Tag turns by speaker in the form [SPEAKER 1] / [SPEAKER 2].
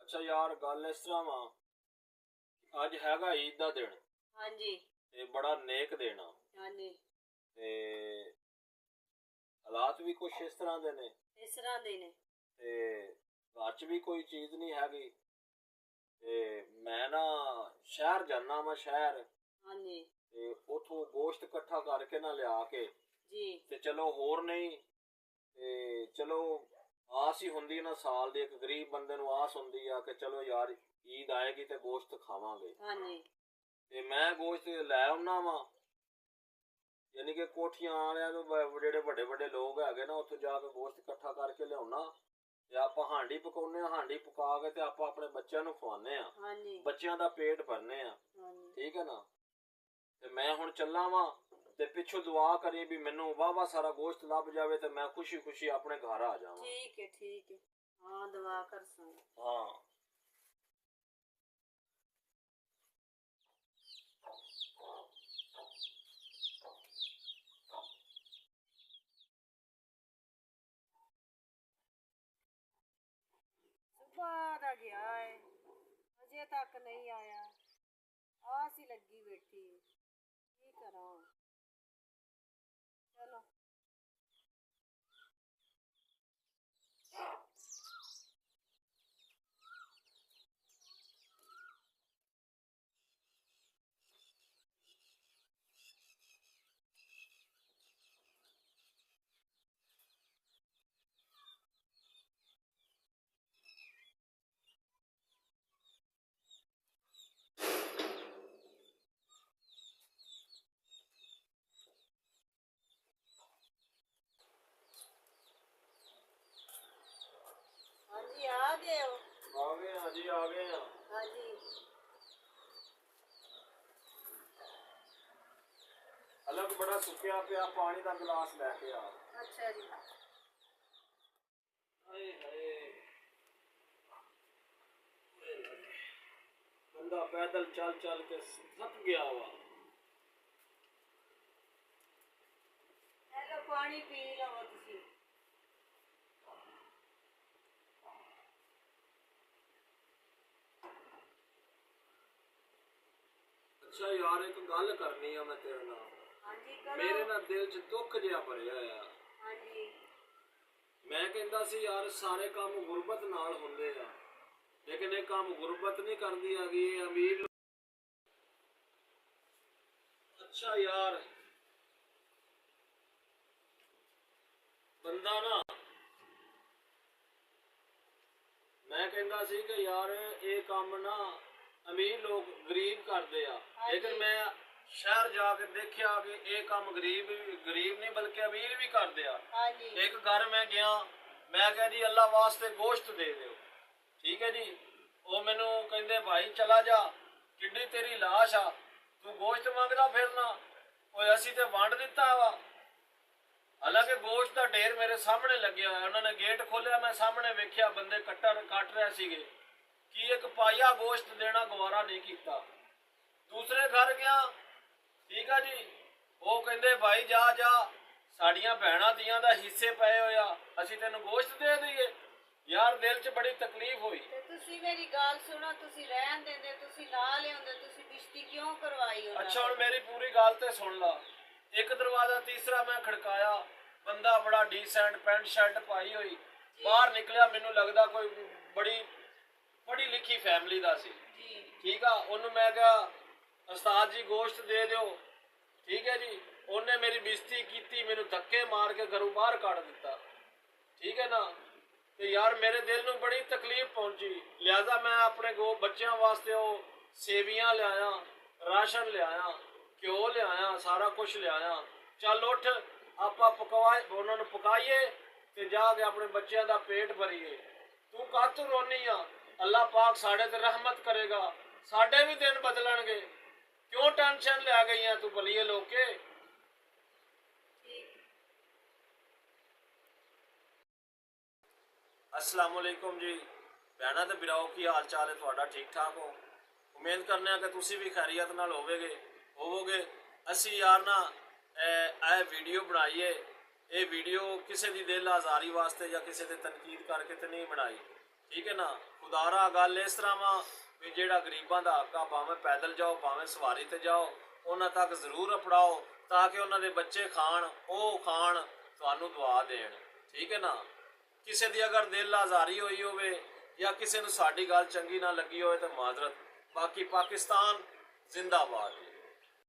[SPEAKER 1] ਅੱਛਾ ਯਾਰ, ਗੱਲ ਇਸ ਤਰ੍ਹਾਂ ਵਾ, ਅੱਜ ਹੈਗਾ ਈਦ ਦਾ ਦਿਨ
[SPEAKER 2] ਹਾਂਜੀ
[SPEAKER 1] ਤੇ ਬੜਾ ਨੇਕ ਦਿਨ ਆ।
[SPEAKER 2] ਹਾਂਜੀ।
[SPEAKER 1] ਤੇ ਹਾਲਾਤ ਵੀ ਕੁਛ ਇਸ ਤਰ੍ਹਾਂ ਦੇ ਨੇ
[SPEAKER 2] ਇਸ ਤਰ੍ਹਾਂ ਦੇ ਨੇ।
[SPEAKER 1] ਤੇ ਘਰ 'ਚ ਵੀ ਕੋਈ ਚੀਜ਼ ਨਹੀਂ ਹੈਗੀ। ਤੇ ਮੈਂ ਨਾ ਸ਼ਹਿਰ ਜਾਣਾ ਵਾ, ਸ਼ਹਿਰ,
[SPEAKER 2] ਹਾਂਜੀ
[SPEAKER 1] ਤੇ ਉਥੋਂ ਗੋਸ਼ਤ ਇਕੱਠਾ ਕਰਕੇ ਨਾ ਲਿਆ ਕੇ,
[SPEAKER 2] ਜੀ।
[SPEAKER 1] ਤੇ ਚਲੋ ਹੋਰ ਨਹੀਂ, ਤੇ ਚਲੋ ਆਸ ਹੀ ਹੁੰਦੀ ਨਾ, ਸਾਲ ਦੀ ਇੱਕ ਗਰੀਬ ਬੰਦੇ ਨੂੰ ਆਸ ਹੁੰਦੀ ਆ ਕਿ ਚਲੋ ਯਾਰ ਈਦ ਆਏਗੀ ਤੇ ਗੋਸ਼ਤ ਖਾਵਾਂਗੇ।
[SPEAKER 2] ਹਾਂਜੀ
[SPEAKER 1] ਤੇ ਮੈਂ ਗੋਸ਼ਤ ਲੈ ਆਉਣਾ ਵਾ, ਯਾਨੀ ਕਿ ਕੋਠੀਆਂ ਵਾਲਿਆਂ ਨੂੰ, ਜਿਹੜੇ ਵੱਡੇ ਵੱਡੇ ਲੋਕ ਹੈਗੇ ਨਾ, ਉੱਥੋਂ ਜਾ ਕੇ ਗੋਸ਼ਤ ਇਕੱਠਾ ਕਰਕੇ ਲਿਆਉਣਾ, ਤੇ ਆਪਾਂ ਹਾਂਡੀ ਪਕਾਉਂਦੇ ਹਾਂ। ਹਾਂਡੀ ਪਕਾ ਕੇ ਤੇ ਆਪਾਂ ਆਪਣੇ ਬੱਚਿਆਂ ਨੂੰ ਖਵਾਉਂਦੇ ਆ,
[SPEAKER 2] ਹਾਂਜੀ
[SPEAKER 1] ਬੱਚਿਆਂ ਦਾ ਪੇਟ ਭਰਨੇ ਆ।
[SPEAKER 2] ਹਾਂਜੀ।
[SPEAKER 1] ਠੀਕ ਹੈ ਨਾ। ਤੇ ਮੈਂ ਹੁਣ ਚੱਲਾਂ ਵਾਂ, ਤੇ ਪਿੱਛੋਂ ਦੁਆ ਕਰੀ ਵੀ ਮੈਨੂੰ ਵਾਹਵਾ ਸਾਰਾ ਗੋਸ਼ਤ ਲੱਭ ਜਾਵੇ ਤੇ ਮੈਂ ਖੁਸ਼ੀ ਖੁਸ਼ੀ ਆਪਣੇ ਘਰ ਆ ਜਾਵਾਂ।
[SPEAKER 2] ਠੀਕ ਹੈ ਠੀਕ ਹੈ। ਹਾਂ, ਦੁਆ ਕਰ ਸਾਂ।
[SPEAKER 1] ਹਾਂ।
[SPEAKER 2] ਸੁਬਹ ਦਾ ਗਿਆ ਹੈ, ਅਜੇ ਤੱਕ ਨਹੀਂ ਆਇਆ। ਆਸ ਹੀ ਲੱਗੀ ਬੈਠੀ ਹੈ। ਕੀ ਕਰਾਂ। ਚਲੋ। ਹਾਂਜੀ, ਆ ਗਏ ਹੋ?
[SPEAKER 1] ਆ ਗਏ ਹਾਂ ਜੀ, ਆ ਗਏ ਹਾਂ।
[SPEAKER 2] ਹਾਂਜੀ।
[SPEAKER 1] ਅਲੱਗ ਬੜਾ ਸੁੱਕਿਆ ਪਿਆ, ਪਾਣੀ ਦਾ ਗਲਾਸ ਲੈ ਕੇ ਆ।
[SPEAKER 2] ਅੱਛਾ ਜੀ।
[SPEAKER 1] ਹਾਏ ਹਾਏ, ਬੰਦਾ ਪੈਦਲ ਚੱਲ ਚੱਲ ਕੇ ਥੱਕ ਗਿਆ ਵਾ।
[SPEAKER 2] ਇਹ ਲਓ ਪਾਣੀ ਪੀ ਲਵੋ ਤੁਸੀਂ।
[SPEAKER 1] ਅੱਛਾ ਯਾਰ, ਇੱਕ ਗੱਲ ਕਰਨੀ ਆ ਮੈਂ ਤੇਰੇ ਨਾਲ।
[SPEAKER 2] ਹਾਂਜੀ ਕਰੋ।
[SPEAKER 1] ਮੇਰੇ ਨਾਲ ਦਿਲ 'ਚ ਦੁੱਖ ਜਿਹਾ ਭਰਿਆ ਆ।
[SPEAKER 2] ਹਾਂਜੀ
[SPEAKER 1] ਮੈਂ ਕਹਿੰਦਾ ਸੀ ਯਾਰ, ਸਾਰੇ ਕੰਮ ਗੁਰਬਤ ਨਾਲ ਹੁੰਦੇ ਆ, ਲੇਕਿਨ ਇਹ ਕੰਮ ਗੁਰਬਤ ਨਹੀਂ ਕਰਦੀ ਹੈਗੀ, ਇਹ ਅਮੀਰ। ਅੱਛਾ ਯਾਰ, ਬੰਦਾ ਨਾ, ਮੈਂ ਕਹਿੰਦਾ ਸੀ ਕਿ ਯਾਰ ਇਹ ਕੰਮ ਨਾ ਅਮੀਰ ਲੋਕ ਗਰੀਬ ਕਰਦੇ ਆ, ਲੇਕਿਨ ਮੈਂ ਸ਼ਹਿਰ ਜਾ ਕੇ ਦੇਖਿਆ ਕਿ ਇਹ ਕੰਮ ਗਰੀਬ ਨਹੀਂ ਬਲਕਿ ਅਮੀਰ ਵੀ ਕਰਦੇ ਆ।
[SPEAKER 2] ਹਾਂਜੀ।
[SPEAKER 1] ਇੱਕ ਘਰ ਮੈਂ ਗਿਆ, ਮੈਂ ਕਿਹਾ ਜੀ ਅੱਲਾ ਵਾਸਤੇ ਗੋਸ਼ਤ ਦੇ ਦਿਓ। ਠੀਕ ਹੈ ਜੀ। ਉਹ ਮੈਨੂੰ ਕਹਿੰਦੇ ਭਾਈ ਚਲਾ ਜਾ, ਕਿੱਡੀ ਤੇਰੀ ਲਾਸ਼ ਆ, ਤੂੰ ਗੋਸ਼ਤ ਮੰਗਦਾ ਫਿਰਨਾ। ਓਏ ਅਸੀਂ ਤੇ ਵੰਡ ਦਿੱਤਾ ਵਾ। ਹਾਲਾਂਕਿ ਗੋਸ਼ਤ ਦਾ ਢੇਰ ਮੇਰੇ ਸਾਹਮਣੇ ਲੱਗਿਆ ਹੋਇਆ। ਉਹਨਾਂ ਨੇ ਗੇਟ ਖੋਲਿਆ, ਮੈਂ ਸਾਹਮਣੇ ਵੇਖਿਆ ਬੰਦੇ ਕੱਟ ਰਹੇ ਸੀਗੇ। ਕੀ ਇੱਕ ਪਾਈਆ ਗੋਸ਼ਤ ਦੇਣਾ ਗਵਾਰਾ ਨਹੀਂ ਕੀਤਾ। ਦੂਸਰੇ ਘਰ ਗਿਆ, ਠੀਕ ਆ ਜੀ, ਉਹ ਕਹਿੰਦੇ ਭਾਈ ਜਾ ਜਾ, ਸਾਡੀਆਂ ਭੈਣਾਂ ਦੀਆਂ ਦਾ ਹਿੱਸੇ ਪਏ ਹੋਇਆ, ਅਸੀਂ ਤੈਨੂੰ ਗੋਸ਼ਤ ਦੇ ਦਈਏ। ਯਾਰ ਦਿਲ 'ਚ ਬੜੀ ਤਕਲੀਫ ਹੋਈ।
[SPEAKER 2] ਤੇ ਤੁਸੀਂ ਮੇਰੀ ਗੱਲ ਸੁਣੋ, ਤੁਸੀਂ ਰਹਿਣ ਦਿੰਦੇ, ਤੁਸੀਂ ਨਾ ਲਿਆਉਂਦੇ, ਤੁਸੀਂ ਬਿਸ਼ਤੀ ਕਿਉਂ ਕਰਵਾਈ ਉਹਨਾਂ
[SPEAKER 1] ਅੱਛਾ ਹੁਣ ਮੇਰੀ ਪੂਰੀ ਗੱਲ ਤੇ ਸੁਣ ਲਾ। ਇੱਕ ਦਰਵਾਜ਼ਾ ਤੀਸਰਾ ਮੈਂ ਖੜਕਾਇਆ, ਬੰਦਾ ਬੜਾ ਡੀਸੈਂਟ, ਪੈਂਟ ਸ਼ਰਟ ਪਾਈ ਹੋਈ ਬਾਹਰ ਨਿਕਲਿਆ। ਮੈਨੂੰ ਲੱਗਦਾ ਕੋਈ ਬੜੀ ਪੜ੍ਹੀ ਲਿਖੀ ਫੈਮਿਲੀ ਦਾ ਸੀ।
[SPEAKER 2] ਜੀ।
[SPEAKER 1] ਠੀਕ ਆ। ਉਹਨੂੰ ਮੈਂ ਕਿਹਾ ਉਸਤਾਦ ਜੀ ਗੋਸ਼ਤ ਦੇ ਦਿਓ। ਠੀਕ ਹੈ ਜੀ। ਉਹਨੇ ਮੇਰੀ ਬੇਇੱਜ਼ਤੀ ਕੀਤੀ, ਮੈਨੂੰ ਧੱਕੇ ਮਾਰ ਕੇ ਘਰੋਂ ਬਾਹਰ ਕੱਢ ਦਿੱਤਾ। ਠੀਕ ਹੈ ਨਾ। ਤੇ ਯਾਰ ਮੇਰੇ ਦਿਲ ਨੂੰ ਬੜੀ ਤਕਲੀਫ ਪਹੁੰਚੀ, ਲਿਹਾਜ਼ਾ ਮੈਂ ਆਪਣੇ ਬੱਚਿਆਂ ਵਾਸਤੇ ਉਹ ਸੇਵੀਆਂ ਲਿਆਇਆ, ਰਾਸ਼ਨ ਲਿਆਇਆ, ਘਿਓ ਲਿਆਇਆ, ਸਾਰਾ ਕੁਝ ਲਿਆਇਆ। ਚੱਲ ਉੱਠ, ਆਪਾਂ ਉਹਨਾਂ ਨੂੰ ਪਕਾਈਏ ਤੇ ਜਾ ਕੇ ਆਪਣੇ ਬੱਚਿਆਂ ਦਾ ਪੇਟ ਭਰੀਏ। ਤੂੰ ਕਾਹਤੋਂ ਰੋਨੀ ਆ? ਅੱਲਾਹ ਪਾਕ ਸਾਡੇ ਤੇ ਰਹਿਮਤ ਕਰੇਗਾ, ਸਾਡੇ ਵੀ ਦਿਨ ਬਦਲਣਗੇ। ਕਿਉਂ ਟੈਨਸ਼ਨ ਲੈ ਗਈਆਂ ਤੂੰ ਭਲੀਏ ਲੋਕੇ? अस्सलाम वालेकुम जी भैनों ते भराओ, की हाल चाल है तुहाडा? ठीक ठाक हो? उम्मीद करने कि तुसी भी खैरियत नाल होवोगे। असी यार ना ਇਹ ਵੀਡੀਓ ਬਣਾਈ है, ये वीडियो किसी की दिल आज़ारी वास्ते या किसी की तनकीद करके तो नहीं बनाई। ਠੀਕ ਹੈ ਨਾ। ਖੁਦਾਰਾ ਗੱਲ ਇਸ ਤਰ੍ਹਾਂ ਵਾ ਵੀ ਜਿਹੜਾ ਗਰੀਬਾਂ ਦਾ ਹੱਕ ਆ, ਭਾਵੇਂ ਪੈਦਲ ਜਾਓ ਭਾਵੇਂ ਸਵਾਰੀ ਤੇ ਜਾਓ, ਉਹਨਾਂ ਤੱਕ ਜ਼ਰੂਰ ਅਪੜਾਓ ਤਾਂ ਕਿ ਉਹਨਾਂ ਦੇ ਬੱਚੇ ਖਾਣ, ਉਹ ਖਾਣ, ਤੁਹਾਨੂੰ ਦੁਆ ਦੇਣ। ਠੀਕ ਹੈ ਨਾ। ਕਿਸੇ ਦੀ ਅਗਰ ਦਿਲ ਆਜ਼ਾਰੀ ਹੋਈ ਹੋਵੇ ਜਾਂ ਕਿਸੇ ਨੂੰ ਸਾਡੀ ਗੱਲ ਚੰਗੀ ਨਾ ਲੱਗੀ ਹੋਵੇ ਤਾਂ ਮਾਜ਼ਰਤ। ਬਾਕੀ ਪਾਕਿਸਤਾਨ ਜ਼ਿੰਦਾਬਾਦ।